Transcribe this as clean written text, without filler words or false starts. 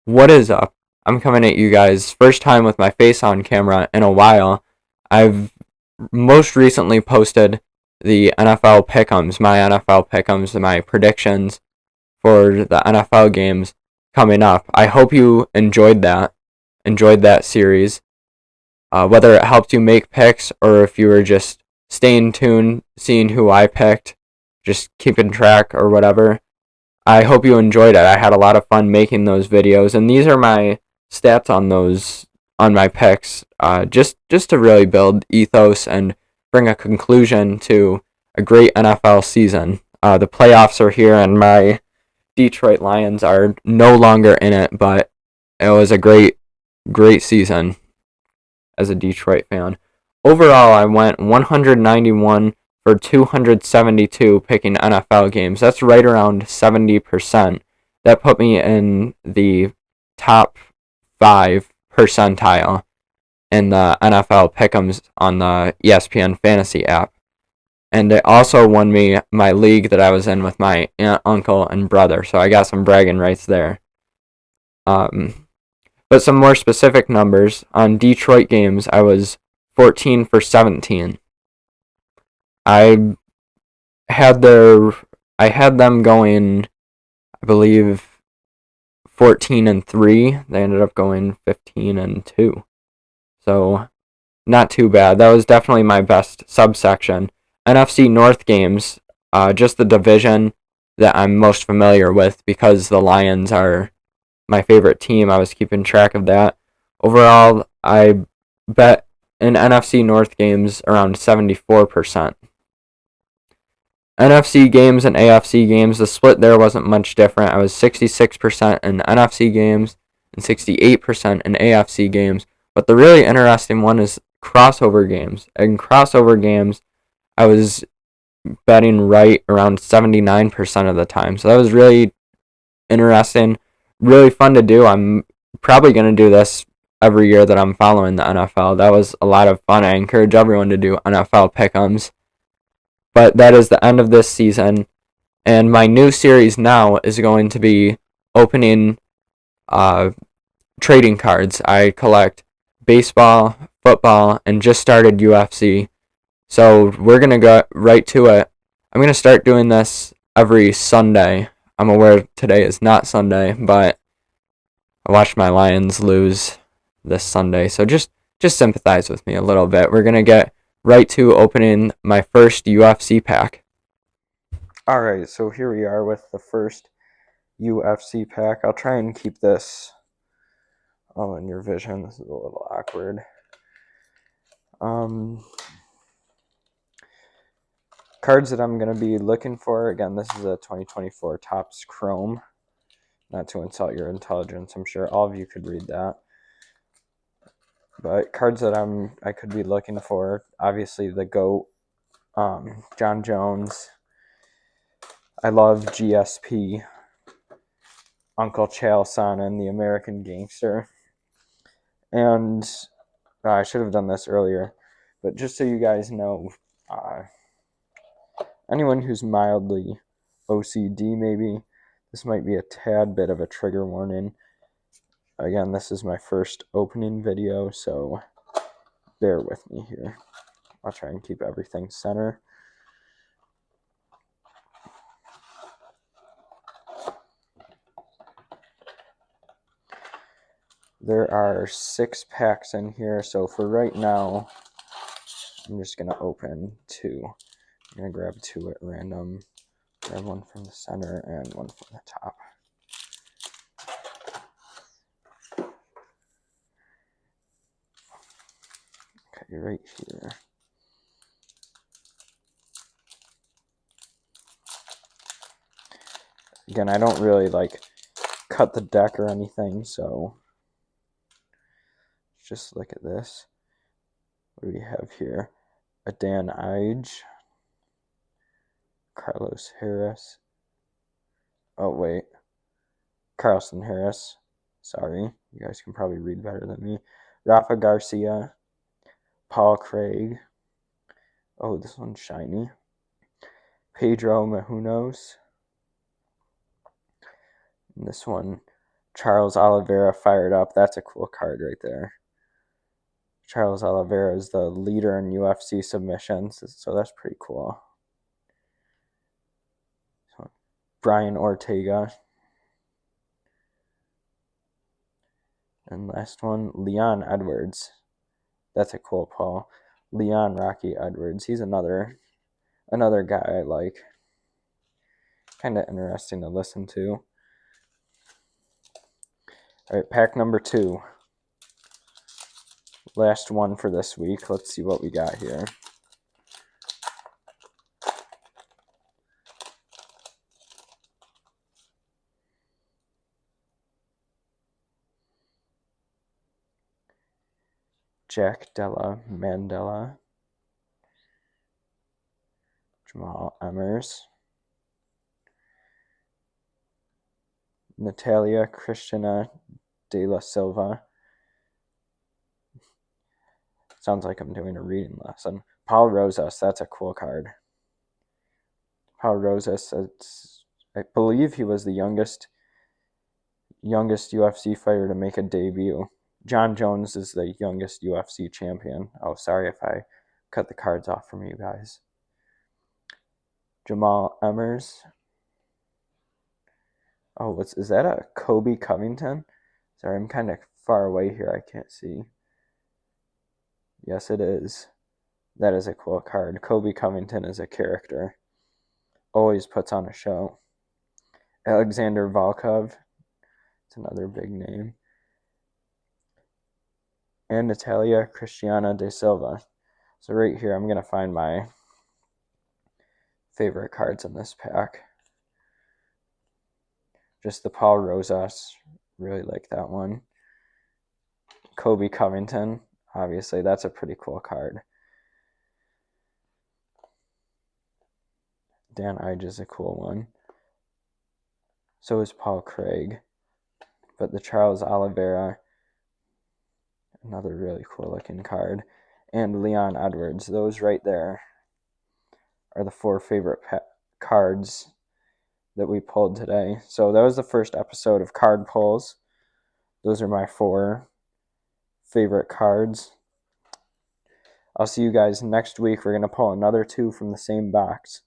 What is up? I'm coming at you guys first time with my face on camera in a while. I've most recently posted the NFL pick'ems, my NFL pick'ems, my predictions for the NFL games coming up. I hope you enjoyed that series. Whether it helped you make picks or if you were just staying tuned, seeing who I picked, just keeping track or whatever. I hope you enjoyed it. I had a lot of fun making those videos, and these are my stats on those on my picks. Just to really build ethos and bring a conclusion to a great NFL season. The playoffs are here, and my Detroit Lions are no longer in it, but it was a great season as a Detroit fan. Overall, I went 191 for 272 picking NFL games. That's right around 70%. That put me in the top 5 percentile in the NFL pick'ems on the ESPN Fantasy app. And it also won me my league that I was in with my aunt, uncle, and brother. So I got some bragging rights there. But some more specific numbers on Detroit games, I was 14 for 17. I had their I had them going, I believe, 14 and 3. They ended up going 15 and 2. So not too bad. That was definitely my best subsection. NFC North games, just the division that I'm most familiar with because the Lions are my favorite team. I was keeping track of that. Overall, I bet in NFC North games around 74%. NFC games and AFC games, the split there wasn't much different. I was 66% in NFC games and 68% in AFC games. But the really interesting one is crossover games. In crossover games, I was betting right around 79% of the time. So that was really interesting, really fun to do. I'm probably going to do this every year that I'm following the NFL. That was a lot of fun. I encourage everyone to do NFL pick'ems. But that is the end of this season. And my new series now is going to be opening uh, trading cards. I collect baseball, football, and just started UFC. So we're going to go right to it. I'm going to start doing this every Sunday. I'm aware today is not Sunday, but I watched my Lions lose this Sunday. So just sympathize with me a little bit. We're going to get right to opening my first UFC pack. Alright, so here we are with the first UFC pack. I'll try and keep this all in your vision. This is a little awkward. Cards that I'm going to be looking for. Again, this is a 2024 Topps Chrome. Not to insult your intelligence. I'm sure all of you could read that. But cards that I could be looking for, obviously the GOAT, John Jones. I love GSP, Uncle Chael Sonnen, the American Gangster. And I should have done this earlier, but just so you guys know, anyone who's mildly OCD maybe, this might be a tad bit of a trigger warning. Again, this is my first opening video, so bear with me here. I'll try and keep everything center. There are 6 packs in here, so for right now, I'm just going to open 2. I'm going to grab 2 at random. Grab one from the center and one from the top. Okay, right here. Again, I don't really cut the deck or anything, so just look at this. What do we have here? A Dan Ige, Carlos Harris. Oh wait, Carlson Harris. Sorry, you guys can probably read better than me. Rafa Garcia, Paul Craig. Oh, this one's shiny. Pedro Mahunos. And this one, Charles Oliveira fired up. That's a cool card right there. Charles Oliveira is the leader in UFC submissions, so that's pretty cool. Brian Ortega. And last one, Leon Edwards. That's a cool pull. Leon Rocky Edwards. He's another guy I like. Kind of interesting to listen to. All right, pack number 2. Last one for this week. Let's see what we got here. Jack Della Mandela. Jamal Emmers. Natalia Christina de la Silva. Sounds like I'm doing a reading lesson. Paul Rosas, that's a cool card. Paul Rosas, I believe he was the youngest UFC fighter to make a debut. John Jones is the youngest UFC champion. Oh, sorry if I cut the cards off from you guys. Jamal Emmers. Oh, is that a Kobe Covington? Sorry, I'm kind of far away here. I can't see. Yes, it is. That is a cool card. Kobe Covington is a character. Always puts on a show. Alexander Volkov. It's another big name. And Natalia Christiana de Silva. So right here, I'm going to find my favorite cards in this pack. Just the Paul Rosas. Really like that one. Kobe Covington. Obviously, that's a pretty cool card. Dan Ige is a cool one. So is Paul Craig. But the Charles Oliveira, another really cool looking card. And Leon Edwards. Those right there are the 4 favorite cards that we pulled today. So that was the first episode of Card Pulls. Those are my 4 favorite cards. I'll see you guys next week. We're going to pull another 2 from the same box.